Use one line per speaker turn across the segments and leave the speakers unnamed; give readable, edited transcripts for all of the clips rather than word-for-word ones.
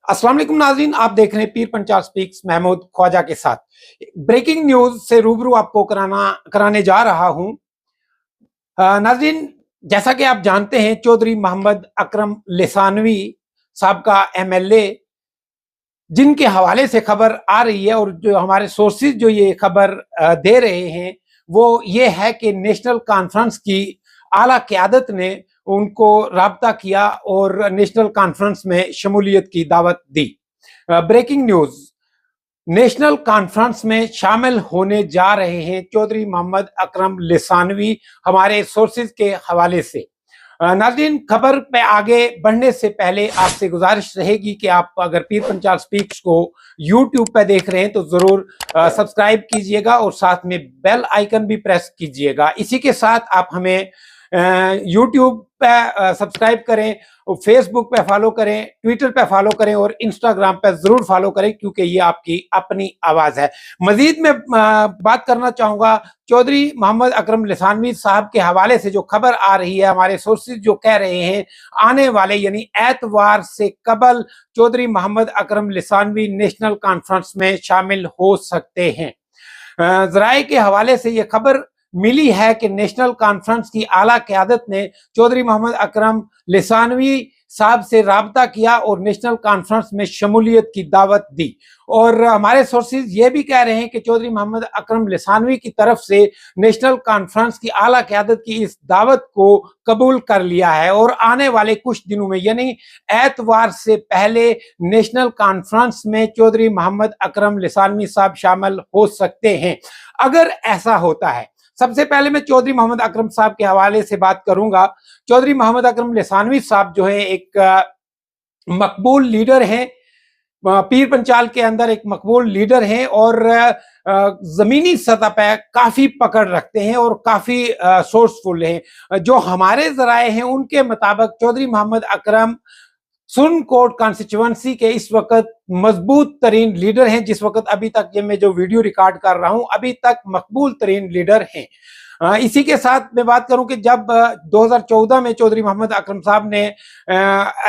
अस्सलाम वालेकुम नाज़रीन, आप देख रहे हैं पीर पंचाल स्पीक्स महमूद ख्वाजा के साथ। ब्रेकिंग न्यूज से रूबरू आपको कराने जा रहा हूं। नाज़रीन, जैसा कि आप जानते हैं, चौधरी मोहम्मद अकरम लिसानवी साहब का एमएलए, जिनके हवाले से खबर आ रही है और जो हमारे सोर्सेज जो ये खबर दे रहे हैं वो ये है कि नेशनल कॉन्फ्रेंस की आला क़यादत ने उनको राब्ता किया और नेशनल कॉन्फ्रेंस में शमूलियत की दावत दी। ब्रेकिंग न्यूज, नेशनल कॉन्फ्रेंस में शामिल होने जा रहे हैं चौधरी मोहम्मद अकरम लिसानवी, हमारे सोर्सेज के हवाले से। नाज़रीन, खबर पे आगे बढ़ने से पहले आपसे गुजारिश रहेगी कि आप अगर पीर पंचाल स्पीक्स को यूट्यूब पे देख रहे हैं तो जरूर सब्सक्राइब कीजिएगा और साथ में बेल आइकन भी प्रेस कीजिएगा। इसी के साथ आप हमें यूट्यूब पे सब्सक्राइब करें, फेसबुक पे फॉलो करें, ट्विटर पे फॉलो करें और इंस्टाग्राम पे जरूर फॉलो करें, क्योंकि ये आपकी अपनी आवाज है। मजीद में बात करना चाहूंगा चौधरी मोहम्मद अकरम लिसानवी साहब के हवाले से जो खबर आ रही है, हमारे सोर्सेज जो कह रहे हैं आने वाले यानी एतवार से कबल चौधरी मोहम्मद अकरम लिसानवी नेशनल कॉन्फ्रेंस में शामिल हो सकते हैं। जराए के हवाले से ये खबर मिली है कि नेशनल कॉन्फ्रेंस की आला क़यादत ने चौधरी मोहम्मद अकरम लिसानवी साहब से राब्ता किया और नेशनल कॉन्फ्रेंस में शमूलियत की दावत दी। और हमारे सोर्सेज ये भी कह रहे हैं कि चौधरी मोहम्मद अकरम लिसानवी की तरफ से नेशनल कॉन्फ्रेंस की आला क़यादत की इस दावत को कबूल कर लिया है और आने वाले कुछ दिनों में यानी एतवार से पहले नेशनल कॉन्फ्रेंस में चौधरी मोहम्मद अकरम लिसानवी साहब शामिल हो सकते हैं। अगर ऐसा होता है, सबसे पहले मैं चौधरी मोहम्मद अकरम साहब के हवाले से बात करूंगा। चौधरी मोहम्मद अकरम लिसानवी साहब जो है एक मकबूल लीडर हैं, पीर पंचाल के अंदर एक मकबूल लीडर हैं और जमीनी सतह पर काफी पकड़ रखते हैं और काफी सोर्सफुल हैं। जो हमारे जराए हैं उनके मुताबिक चौधरी मोहम्मद अकरम सुरनकोट कॉन्स्टिट्यूएंसी के इस वक्त मजबूत तरीन लीडर हैं। जिस वक्त अभी तक ये मैं जो वीडियो रिकॉर्ड कर रहा हूं, अभी तक मकबूल तरीन लीडर हैं। इसी के साथ मैं बात करूं कि जब 2014 में चौधरी मोहम्मद अकरम साहब ने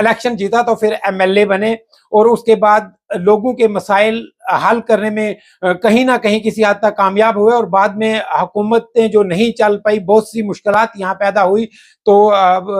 इलेक्शन जीता तो फिर एमएलए बने और उसके बाद लोगों के मसाइल हल करने में कहीं ना कहीं किसी हद तक कामयाब हुए और बाद में हुकूमतें जो नहीं चल पाई, बहुत सी मुश्किलात यहाँ पैदा हुई तो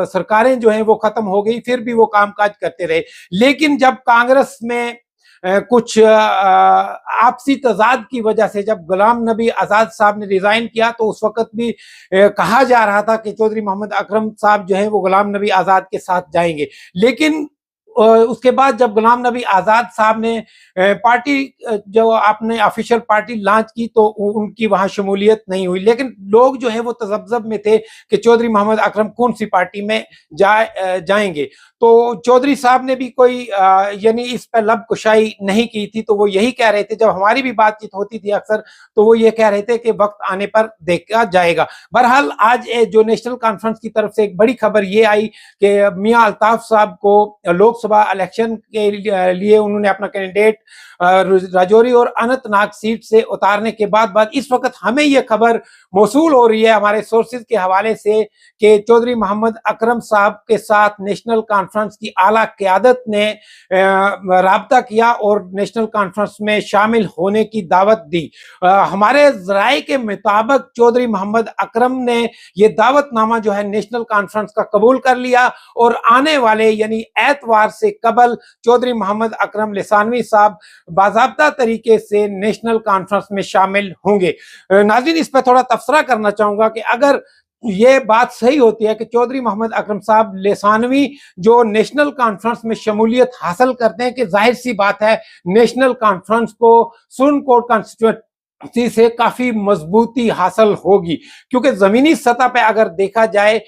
सरकारें जो हैं वो खत्म हो गई, फिर भी वो कामकाज करते रहे। लेकिन जब कांग्रेस में कुछ आपसी तजाद की वजह से जब गुलाम नबी आजाद साहब ने रिजाइन किया तो उस वक्त भी कहा जा रहा था कि चौधरी मोहम्मद अकरम साहब जो है वो गुलाम नबी आजाद के साथ जाएंगे। लेकिन उसके बाद जब गुलाम नबी आजाद साहब ने पार्टी जो आपने ऑफिशियल पार्टी लॉन्च की तो उनकी वहां शमूलियत नहीं हुई। लेकिन लोग जो है वो तजब्जब में थे कि चौधरी मोहम्मद अकरम कौन सी पार्टी में जाएंगे। तो चौधरी साहब ने भी कोई यानी इस पर लब कुशाई नहीं की थी। तो वो यही कह रहे थे, जब हमारी भी बातचीत होती थी अक्सर, तो वो ये कह रहे थे कि वक्त आने पर देखा जाएगा। बहरहाल आज जो नेशनल कॉन्फ्रेंस की तरफ से एक बड़ी खबर ये आई कि मियां अल्ताफ साहब को लोकसभा इलेक्शन के लिए उन्होंने अपना कैंडिडेट राजौरी और अनंतनाग सीट से उतारने के बाद इस वक्त हमें यह खबर मौसूल हो रही है हमारे सोर्सेज के हवाले से कि चौधरी मोहम्मद अकरम साहब के साथ नेशनल कॉन्फ्रेंस की आला क़यादत ने राब्ता किया और नेशनल कॉन्फ्रेंस में शामिल होने की दावत दी। हमारे ज़राए के मुताबिक चौधरी मोहम्मद अकरम ने यह दावतनामा जो है नेशनल कॉन्फ्रेंस का कबूल कर लिया और आने वाले यानी एतवार से कबल चौधरी मोहम्मद अकरम लिसानवी साहब बाज़ाब्ता तरीके से नेशनल कॉन्फ्रेंस में शामिल होंगे। नाज़रीन, इस पर थोड़ा तबसरा करना चाहूंगा कि अगर ये बात सही होती है कि चौधरी मोहम्मद अकरम साहब लिसानवी जो नेशनल कॉन्फ्रेंस में शमूलियत हासिल करते हैं, कि जाहिर सी बात है नेशनल कॉन्फ्रेंस को सुरनकोट कॉन्स्टिट्यूएंसी से काफी मजबूती हासिल होगी, क्योंकि जमीनी सतह पे अगर देखा जाए,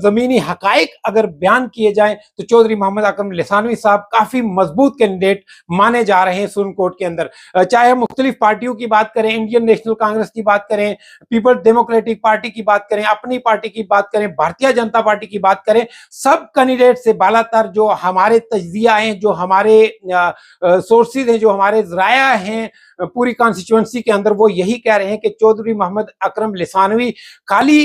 जमीनी हकाइक अगर बयान किए जाए तो चौधरी मोहम्मद अकरम लिसानवी साहब काफी मजबूत कैंडिडेट माने जा रहे हैं सुरनकोट के अंदर। चाहे मुख्तलिफ पार्टियों की बात करें, इंडियन नेशनल कांग्रेस की बात करें, पीपल्स डेमोक्रेटिक पार्टी की बात करें, अपनी पार्टी की बात करें, भारतीय जनता पार्टी की बात करें, सब कैंडिडेट से बालातर जो हमारे तज्जिया हैं, जो हमारे सोर्सेज हैं, जो हमारे ज़राया हैं पूरी कॉन्स्टिट्यूएंसी کانسٹیچوئنسی کے اندر وہ یہی کہہ رہے ہیں کہ چودھری محمد اکرم لسانوی خالی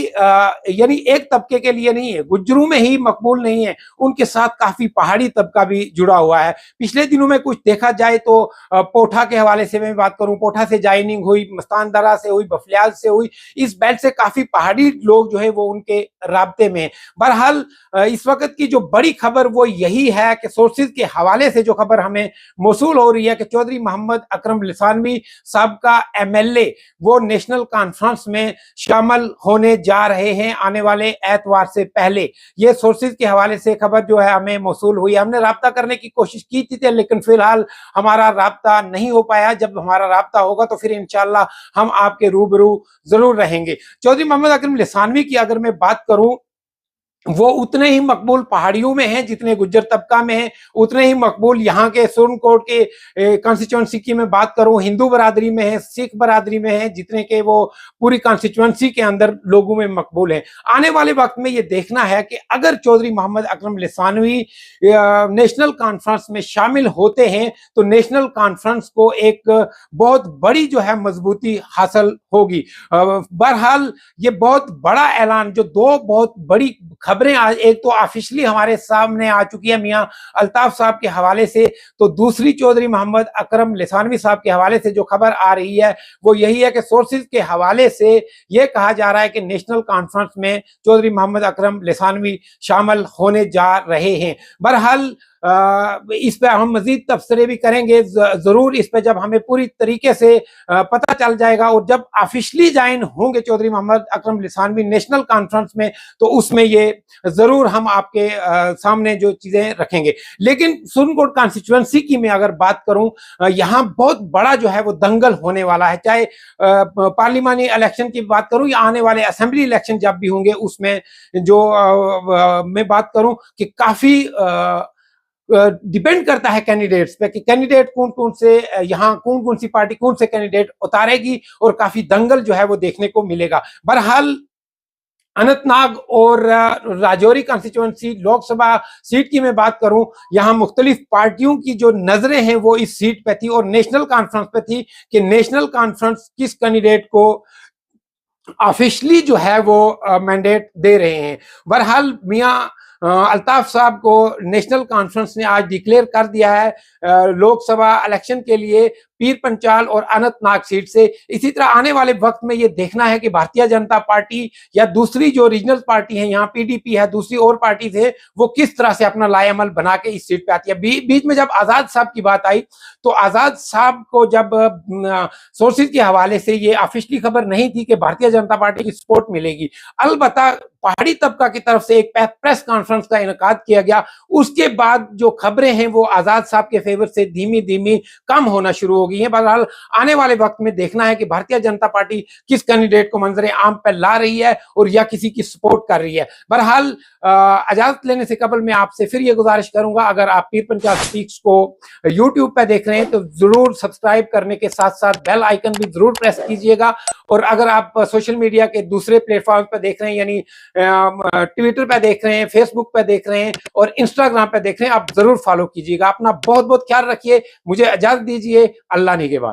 یعنی ایک طبقے کے لیے نہیں ہے، گجروں میں ہی مقبول نہیں ہے، ان کے ساتھ کافی پہاڑی طبقہ بھی جڑا ہوا ہے۔ پچھلے دنوں میں کچھ دیکھا جائے تو پوٹھا کے حوالے سے میں بات کروں، پوٹھا سے جائننگ ہوئی، مستان درہ سے ہوئی، بفلیال سے ہوئی، اس بیلٹ سے کافی پہاڑی لوگ جو ہے وہ ان کے رابطے میں ہیں۔ بہرحال اس وقت کی جو بڑی خبر وہ یہی ہے کہ سورسز کے حوالے سے جو خبر ہمیں موصول ہو رہی ہے کہ چودھری محمد اکرم لسانوی صاحب کا ایم ایل اے وہ نیشنل کانفرنس میں شامل ہونے جا رہے ہیں آنے والے اتوار سے پہلے۔ یہ سورسز کے حوالے سے خبر جو ہے ہمیں موصول ہوئی، ہم نے رابطہ کرنے کی کوشش کی تھی لیکن فی الحال ہمارا رابطہ نہیں ہو پایا۔ جب ہمارا رابطہ ہوگا تو پھر انشاءاللہ ہم آپ کے روبرو ضرور رہیں گے۔ چودھری محمد اکرم لسانوی کی اگر میں بات کروں، وہ اتنے ہی مقبول پہاڑیوں میں ہیں جتنے گجر طبقہ میں ہیں، اتنے ہی مقبول یہاں کے سرن کوٹ کے کانسٹیچوئنسی کی میں بات کروں ہندو برادری میں ہے، سکھ برادری میں ہے، جتنے کہ وہ پوری کانسٹیچوئنسی کے اندر لوگوں میں مقبول ہیں۔ آنے والے وقت میں یہ دیکھنا ہے کہ اگر چودھری محمد اکرم لسانوی نیشنل کانفرنس میں شامل ہوتے ہیں تو نیشنل کانفرنس کو ایک بہت بڑی جو ہے مضبوطی حاصل ہوگی۔ بہرحال یہ بہت بڑا اعلان، جو دو بہت بڑی خبریں ایک تو آفیشلی ہمارے سامنے آ چکی ہے میاں الطاف صاحب کے حوالے سے، تو دوسری چودھری محمد اکرم لسانوی صاحب کے حوالے سے جو خبر آ رہی ہے وہ یہی ہے کہ سورسز کے حوالے سے یہ کہا جا رہا ہے کہ نیشنل کانفرنس میں چودھری محمد اکرم لسانوی شامل ہونے جا رہے ہیں۔ بہرحال اس پہ ہم مزید تبصرے بھی کریں گے ضرور، اس پہ جب ہمیں پوری طریقے سے پتہ چل جائے گا اور جب آفیشلی جائن ہوں گے چودھری محمد اکرم لسانوی نیشنل کانفرنس میں تو اس میں یہ ضرور ہم آپ کے سامنے جو چیزیں رکھیں گے۔ لیکن سرن کوٹ کانسٹیچوئنسی کی میں اگر بات کروں، یہاں بہت بڑا جو ہے وہ دنگل ہونے والا ہے، چاہے پارلیمانی الیکشن کی بات کروں یا آنے والے اسمبلی الیکشن جب بھی ہوں گے اس میں جو میں بات کروں کہ کافی ڈیپینڈ کرتا ہے کینڈیڈیٹس پہ کہ کینڈیڈیٹ کون کون سے یہاں کون سی پارٹی کون سے کینڈیڈیٹ اتارے گی، اور کافی دنگل جو ہے وہ دیکھنے کو ملے گا۔ بہرحال اننت ناگ اور راجوری کانسٹیچوئنسی لوک سبھا سیٹ کی میں بات کروں، یہاں مختلف پارٹیوں کی جو نظریں ہیں وہ اس سیٹ پہ تھی اور نیشنل کانفرنس پہ تھی کہ نیشنل کانفرنس کس کینڈیڈیٹ کو آفیشلی جو ہے وہ مینڈیٹ دے رہے ہیں۔ بہرحال میاں الطاف صاحب کو نیشنل کانفرنس نے آج ڈکلیئر کر دیا ہے لوک سبھا الیکشن کے لیے پیر پنچال اور اننت ناگ سیٹ سے۔ اسی طرح آنے والے وقت میں یہ دیکھنا ہے کہ بھارتیہ جنتا پارٹی یا دوسری جو ریجنل پارٹی ہیں، یہاں پی ڈی پی ہے، دوسری اور پارٹیز ہے، وہ کس طرح سے اپنا لائے عمل بنا کے اس سیٹ پہ آتی ہے۔ بیچ میں جب آزاد صاحب کی بات آئی تو آزاد صاحب کو جب سورسز کے حوالے سے یہ آفیشلی خبر نہیں تھی کہ بھارتیہ جنتا پارٹی کی سپورٹ ملے گی، البتہ پہاڑی طبقہ کی طرف سے ایک پریس کانفرنس کا انعقاد کیا گیا، اس کے بعد جو خبریں ہیں وہ آزاد صاحب کے فیور سے دھیمی دھیمی کم ہونا شروع ہو گئی ہیں۔ بہرحال آنے والے وقت میں دیکھنا ہے کہ بھارتیہ جنتا پارٹی کس کینڈیڈیٹ کو منظر عام پہ لا رہی ہے اور یا کسی کی سپورٹ کر رہی ہے۔ بہرحال اجازت لینے سے قبل میں آپ سے پھر یہ گزارش کروں گا، اگر آپ پیر پنچال سپیکس کو یوٹیوب پہ دیکھ رہے ہیں تو ضرور سبسکرائب کرنے کے ساتھ ساتھ بیل آئیکن بھی ضرور پریس کیجئے گا، اور اگر آپ سوشل میڈیا کے دوسرے پلیٹ فارم پہ دیکھ رہے ہیں، یعنی ٹویٹر پہ دیکھ رہے ہیں، فیس بک پہ دیکھ رہے ہیں اور انسٹاگرام پہ دیکھ رہے ہیں، آپ ضرور فالو کیجیے گا۔ اپنا بہت بہت خیال رکھیے، مجھے اجازت دیجیے، اللہ نگہبان۔